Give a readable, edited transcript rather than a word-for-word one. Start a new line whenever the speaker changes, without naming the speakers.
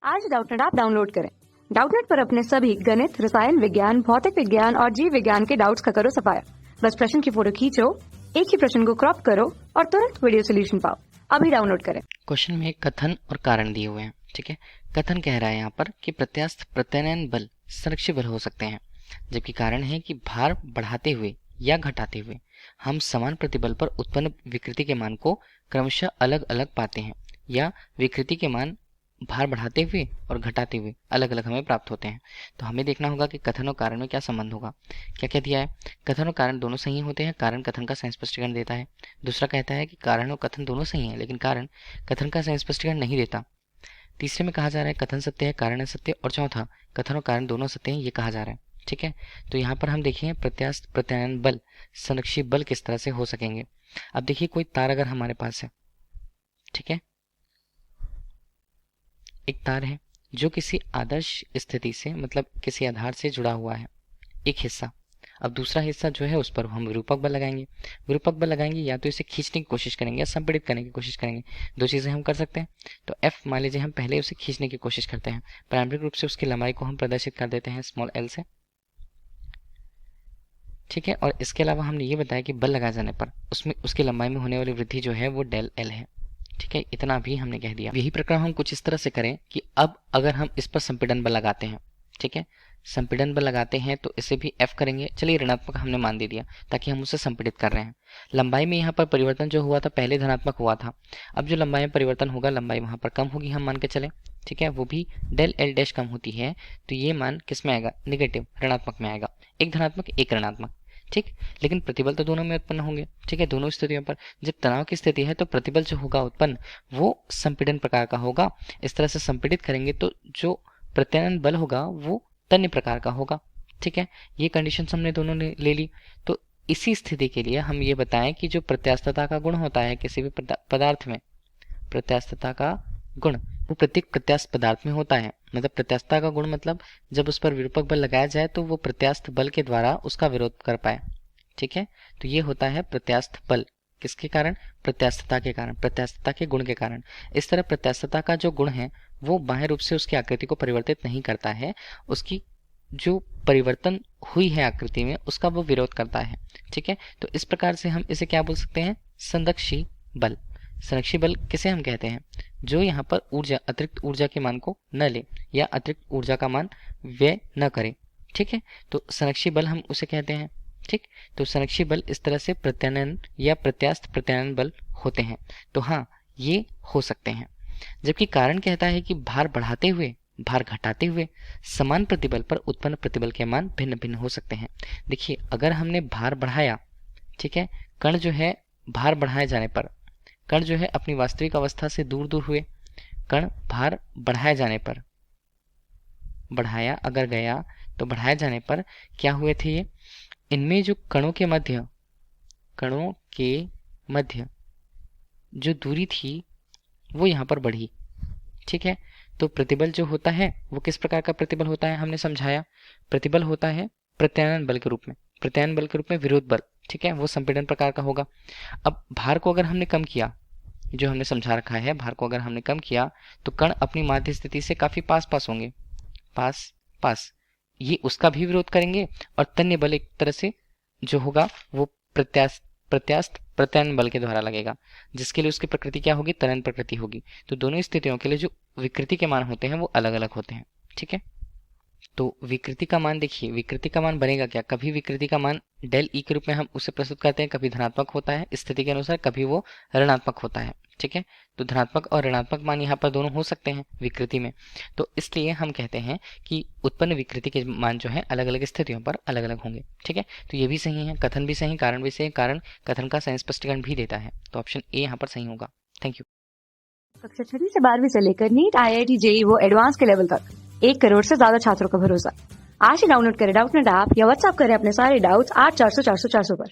आज Doubtnut app download करें। Doubtnut पर अपने सभी गणित, रसायन विज्ञान, भौतिक विज्ञान और जीव विज्ञान के डाउट्स का करो सफाया। बस प्रश्न की फोटो खींचो, एक ही प्रश्न को क्रॉप करो और तुरंत वीडियो सोल्यूशन पाओ। अभी डाउनलोड करें।
क्वेश्चन में कथन और कारण दिए हुए हैं। ठीक है, कथन कह रहा है यहाँ पर कि प्रत्यास्थ प्रत्यानयन बल संरक्षी बल हो सकते हैं, जबकि कारण है कि भार बढ़ाते हुए या घटाते हुए हम समान प्रतिबल पर उत्पन्न विकृति के मान को क्रमशः अलग अलग पाते हैं, या विकृति के मान भार बढ़ाते हुए और घटाते हुए अलग अलग हमें प्राप्त होते हैं। तो हमें देखना होगा कि कथन और कारण में क्या संबंध होगा। क्या क्या दिया है? कथन और कारण दोनों सही होते हैं, कारण कथन का सही स्पष्टीकरण देता है। दूसरा कहता है कि कारण और कथन दोनों सही हैं, लेकिन कारण कथन का सही स्पष्टीकरण नहीं देता। तीसरे में कहा जा रहा है कथन सत्य है, कारण असत्य, और चौथा कथन और कारण दोनों सत्य हैं, ये कहा जा रहा है। ठीक है, तो यहाँ पर हम देखिए प्रत्यास्थ प्रत्यानयन बल संरक्षी बल किस तरह से हो सकेंगे। अब देखिए कोई तार अगर हमारे पास है, ठीक है, एक तार है जो किसी आदर्श स्थिति से मतलब किसी आधार से जुड़ा हुआ है, एक हिस्सा। अब दूसरा हिस्सा जो है उस पर हम विरूपक बल लगाएंगे। विरूपक बल लगाएंगे या तो इसे खींचने की कोशिश करेंगे या संपीड़ित करने की कोशिश करेंगे। दो चीजें हम कर सकते हैं। तो F मान लीजिए हम पहले उसे खींचने की कोशिश करते हैं, प्रारंभिक रूप से उसकी लंबाई को हम प्रदर्शित कर देते हैं स्मॉल l से। ठीक है, और इसके अलावा हमने ये बताया कि बल लगाए जाने पर उसमें उसकी लंबाई में होने वाली वृद्धि जो है वो डेल l है। ठीक है, इतना भी हमने कह दिया। यही प्रक्रम हम कुछ इस तरह से करें कि अब अगर हम इस पर संपीड़न बल लगाते हैं, ठीक है, संपीड़न बल लगाते हैं तो इसे भी F करेंगे। चलिए ऋणात्मक हमने मान दे दिया ताकि हम उसे संपीड़ित कर रहे हैं। लंबाई में यहाँ पर परिवर्तन जो हुआ था पहले धनात्मक हुआ था, अब जो लंबाई में परिवर्तन होगा लंबाई वहां पर कम होगी, हम मान के चले। ठीक है, वो भी डेल एल डैश कम होती है, तो ये मान किस में आएगा? निगेटिव, ऋणात्मक में आएगा। एक धनात्मक एक ऋणात्मक। ठीक, लेकिन प्रतिबल तो दोनों में उत्पन्न होंगे। ठीक है, दोनों स्थितियों पर जब तनाव की स्थिति है तो प्रतिबल जो होगा उत्पन्न वो संपीड़न प्रकार का होगा। इस तरह से संपीड़ित करेंगे तो जो प्रत्यानयन बल होगा वो तन्य प्रकार का होगा। ठीक है, ये कंडीशन हमने दोनों ने ले ली। तो इसी स्थिति के लिए हम ये बताएं कि जो प्रत्यास्थता का गुण होता है किसी भी पदार्थ में, प्रत्यास्थता का गुण वो प्रत्येक प्रत्यास्थ पदार्थ में होता है। मतलब प्रत्यास्थता का गुण मतलब जब उस पर विरूपक बल लगाया जाए तो वो प्रत्यास्थ बल के द्वारा उसका विरोध कर पाए। ठीक है, तो ये होता है प्रत्यास्थ बल। किसके कारण? प्रत्यास्थता के कारण, प्रत्यास्थता के गुण के कारण। इस तरह प्रत्यास्थता का जो गुण है वो बाह्य रूप से उसकी आकृति को परिवर्तित नहीं करता है, उसकी जो परिवर्तन हुई है आकृति में उसका वो विरोध करता है। ठीक है, तो इस प्रकार से हम इसे क्या बोल सकते हैं? संरक्षी बल। संरक्षी बल किसे हम कहते हैं? जो यहाँ पर ऊर्जा, अतिरिक्त ऊर्जा के मान को न ले या अतिरिक्त ऊर्जा का मान व्यय न करे। ठीक है, तो संरक्षी बल हम उसे कहते हैं। ठीक, तो संरक्षी बल इस तरह से प्रत्यानयन या प्रत्यास्थ प्रत्यानयन बल होते हैं। तो हाँ, ये हो सकते हैं। जबकि कारण कहता है कि भार बढ़ाते हुए भार घटाते हुए समान प्रतिबल पर उत्पन्न प्रतिबल के मान भिन्न भिन्न हो सकते हैं। देखिए, अगर हमने भार बढ़ाया, ठीक है, कण जो है भार बढ़ाए जाने पर, कण जो है अपनी वास्तविक अवस्था से दूर दूर हुए, कण भार बढ़ाए जाने पर, बढ़ाया अगर गया तो बढ़ाए जाने पर क्या हुए थे? ये इनमें जो कणों के मध्य जो दूरी थी वो यहाँ पर बढ़ी। ठीक है, तो प्रतिबल जो होता है वो किस प्रकार का प्रतिबल होता है? हमने समझाया प्रतिबल होता है प्रत्यानयन बल के रूप में, प्रत्यानयन बल के रूप में विरोध बल। ठीक है, वो संपीड़न प्रकार का होगा। अब भार को अगर हमने कम किया, जो हमने समझा रखा है, भार को अगर हमने कम किया तो कण अपनी माध्य स्थिति से काफी पास पास होंगे, पास पास, ये उसका भी विरोध करेंगे। और तन्य बल एक तरह से जो होगा वो प्रत्यास्थ प्रत्यानयन बल के द्वारा लगेगा, जिसके लिए उसकी प्रकृति क्या होगी? त्वरण प्रकृति होगी। तो दोनों स्थितियों के लिए जो विकृति के मान होते हैं वो अलग अलग होते हैं। ठीक है, तो विकृति का मान देखिए, विकृति का मान बनेगा क्या? कभी विकृति का मान डेल ई के रूप में हम उसे प्रस्तुत करते हैं, कभी धनात्मक होता है स्थिति के अनुसार, कभी वो ऋणात्मक होता है। ठीक है, तो धनात्मक और ऋणात्मक मान यहाँ पर दोनों हो सकते हैं विकृति में। तो इसलिए हम कहते हैं कि उत्पन्न विकृति के मान जो है अलग अलग स्थितियों पर अलग अलग होंगे। ठीक है, तो ये भी सही है, कथन भी सही, कारण भी सही, कारण कथन का सही स्पष्टीकरण भी देता है। तो ऑप्शन ए यहाँ पर सही होगा। Thank you.
कक्षा 6 से 12वीं से लेकर नीट, IIT, JEE वो एडवांस के लेवल तक 1 करोड़ से ज्यादा छात्रों का भरोसा। आज ही डाउनलोड करें डाउटनेट ऐप या व्हाट्सएप करें अपने सारे डाउट्स 8400 400 400 पर।